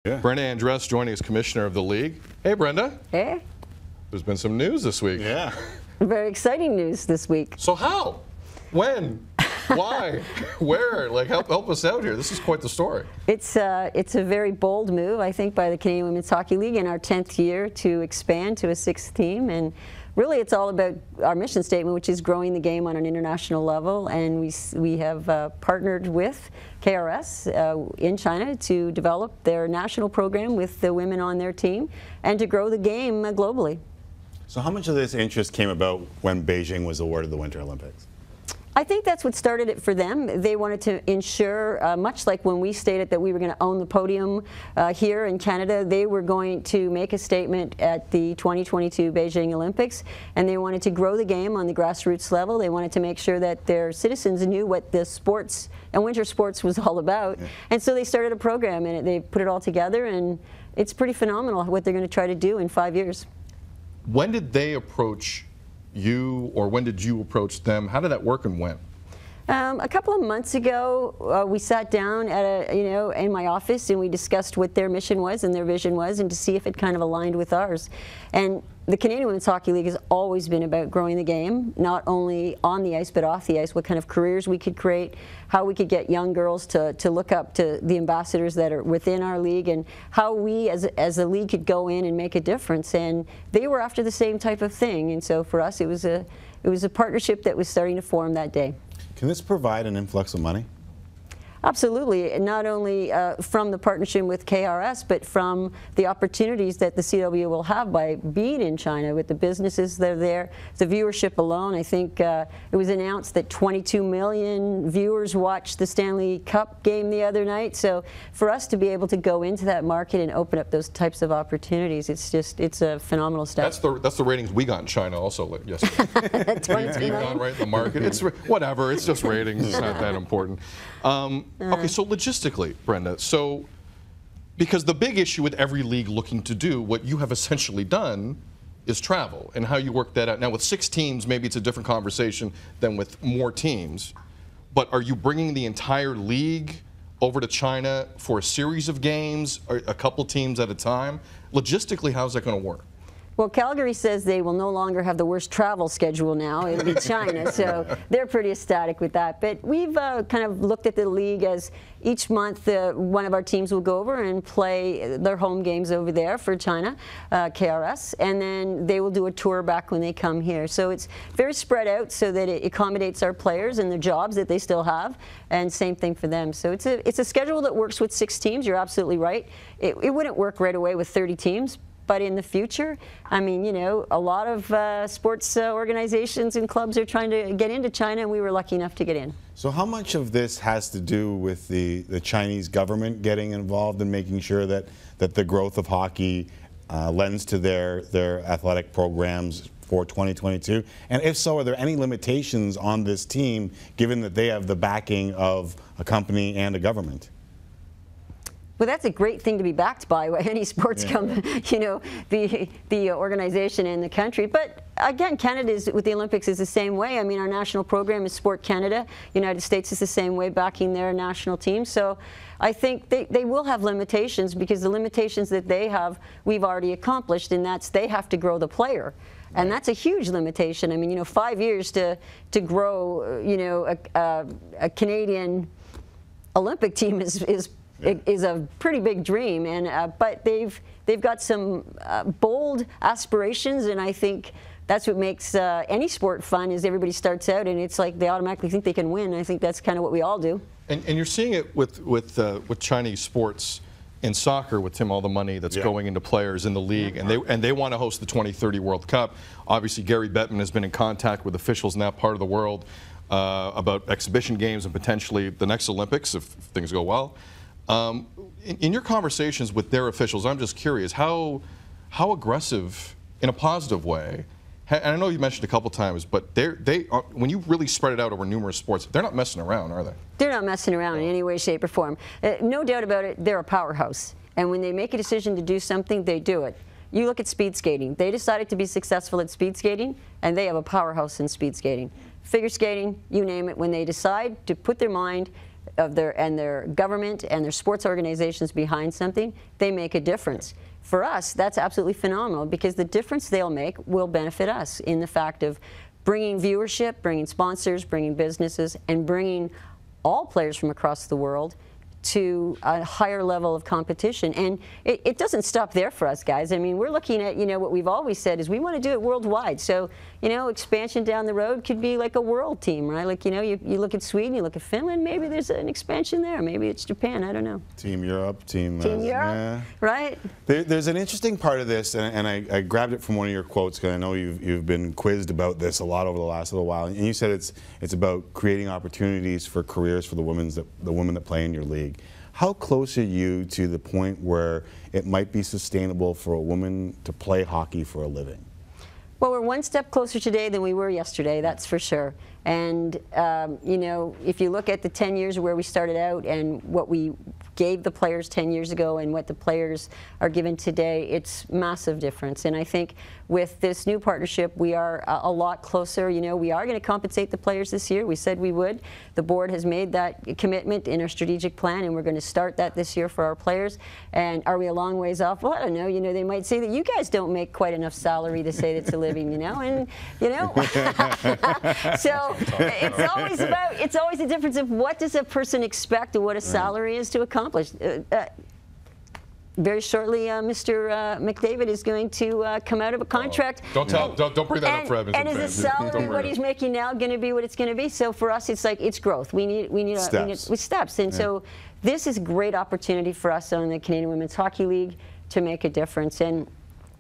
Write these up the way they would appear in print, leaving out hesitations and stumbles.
Yeah. Brenda Andress joining as commissioner of the league. Hey, Brenda. Hey. There's been some news this week. Yeah. Very exciting news this week. So how? When? Why? Where? Like, help us out here. This is quite the story. It's a very bold move, I think, by the Canadian Women's Hockey League in our 10th year to expand to a 6th team. And really, it's all about our mission statement, which is growing the game on an international level. And we have partnered with KRS in China to develop their national program with the women on their team and to grow the game globally. So how much of this interest came about when Beijing was awarded the Winter Olympics? I think that's what started it for them. They wanted to ensure, much like when we stated that we were going to own the podium here in Canada, they were going to make a statement at the 2022 Beijing Olympics, and they wanted to grow the game on the grassroots level. They wanted to make sure that their citizens knew what the sports and winter sports was all about. Yeah. And so they started a program, and they put it all together, and it's pretty phenomenal what they're going to try to do in 5 years. When did they approach you, or when did you approach them? How did that work and when? A couple of months ago, we sat down at in my office, and we discussed what their mission was and their vision was, and to see if it kind of aligned with ours. And the Canadian Women's Hockey League has always been about growing the game, not only on the ice but off the ice, what kind of careers we could create, how we could get young girls to look up to the ambassadors that are within our league, and how we as a league could go in and make a difference. And they were after the same type of thing, and so for us it was a partnership that was starting to form that day. Can this provide an influx of money? Absolutely, not only from the partnership with KRS, but from the opportunities that the CW will have by being in China with the businesses that are there. The viewership alone, I think it was announced that 22 million viewers watched the Stanley Cup game the other night. So for us to be able to go into that market and open up those types of opportunities, it's a phenomenal step. That's the ratings we got in China also yesterday. 22 million. Right in the market. It's whatever. It's just ratings. It's not that important. Okay, so logistically, Brenda, so because the big issue with every league looking to do what you have essentially done is travel, and how you work that out. Now with 6 teams, maybe it's a different conversation than with more teams, but are you bringing the entire league over to China for a series of games, or a couple teams at a time? Logistically, how's that going to work? Well, Calgary says they will no longer have the worst travel schedule now. It'll be China, so they're pretty ecstatic with that. But we've kind of looked at the league as each month one of our teams will go over and play their home games over there for China, KRS, and then they will do a tour back when they come here. So it's very spread out so that it accommodates our players and the jobs that they still have, and same thing for them. So it's a schedule that works with 6 teams. You're absolutely right. It wouldn't work right away with 30 teams. But in the future, I mean, a lot of sports organizations and clubs are trying to get into China, and we were lucky enough to get in. So how much of this has to do with the Chinese government getting involved and making sure that the growth of hockey lends to their athletic programs for 2022? And if so, are there any limitations on this team, given that they have the backing of a company and a government? Well, that's a great thing to be backed by any sports company, the organization in the country. But again, Canada with the Olympics is the same way. I mean, our national program is Sport Canada. United States is the same way, backing their national team. So I think they will have limitations, because the limitations that they have, we've already accomplished, and that's they have to grow the player. And that's a huge limitation. I mean, 5 years to grow, a Canadian Olympic team is a pretty big dream, and but they've got some bold aspirations, and I think that's what makes any sport fun. Is everybody starts out and it's like they automatically think they can win. I think that's kind of what we all do. And you're seeing it with Chinese sports in soccer, with Tim, all the money that's going into players in the league, and they want to host the 2030 World Cup. Obviously, Gary Bettman has been in contact with officials in that part of the world about exhibition games and potentially the next Olympics if things go well. In your conversations with their officials, I'm just curious, how aggressive, in a positive way, and I know you mentioned a couple times, but when you really spread it out over numerous sports, they're not messing around, are they? They're not messing around in any way, shape, or form. No doubt about it, they're a powerhouse. And when they make a decision to do something, they do it. You look at speed skating. They decided to be successful at speed skating, and they have a powerhouse in speed skating. Figure skating, you name it, when they decide to put their mind their government and their sports organizations behind something, they make a difference. For us, that's absolutely phenomenal, because the difference they'll make will benefit us in the fact of bringing viewership, bringing sponsors, bringing businesses, and bringing all players from across the world to a higher level of competition. And it doesn't stop there for us, guys. I mean, we're looking at, what we've always said is we want to do it worldwide. So, expansion down the road could be like a world team, right? Like, you look at Sweden, you look at Finland, maybe there's an expansion there. Maybe it's Japan, I don't know. Team Europe, Team Europe, yeah. Right? There's an interesting part of this, and I grabbed it from one of your quotes, because I know you've been quizzed about this a lot over the last little while, and you said it's about creating opportunities for careers for the women that play in your league. How close are you to the point where it might be sustainable for a woman to play hockey for a living? Well, we're one step closer today than we were yesterday, that's for sure. And, if you look at the 10 years where we started out and what we gave the players 10 years ago and what the players are given today, it's massive difference. And I think with this new partnership, we are a lot closer. We are going to compensate the players this year. We said we would. The board has made that commitment in our strategic plan, and we're going to start that this year for our players. And are we a long ways off? Well, I don't know. They might say that you guys don't make quite enough salary to say it's a living, and, so it's always a difference of what does a person expect and what a salary is to accomplish. Very shortly, Mr. McDavid is going to come out of a contract. Don't bring that up for Edmonton. And is his salary, what he's making now, going to be what it's going to be? So for us, it's like it's growth. We need steps. And so this is a great opportunity for us on the Canadian Women's Hockey League to make a difference. And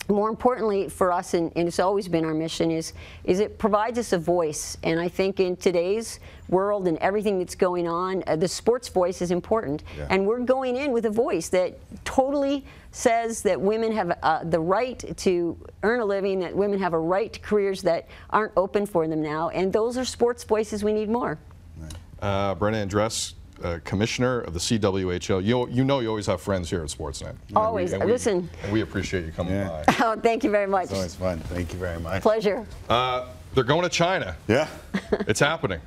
more importantly for us, and it's always been our mission, is it provides us a voice. And I think in today's world and everything that's going on, the sports voice is important. Yeah. And we're going in with a voice that totally says that women have the right to earn a living, that women have a right to careers that aren't open for them now. And those are sports voices we need more. Brenda Andress, Commissioner of the CWHL. You always have friends here at Sportsnet. Always. Listen. And we appreciate you coming by. Oh, thank you very much. It's always fun. Thank you very much. Pleasure. They're going to China. Yeah. It's happening.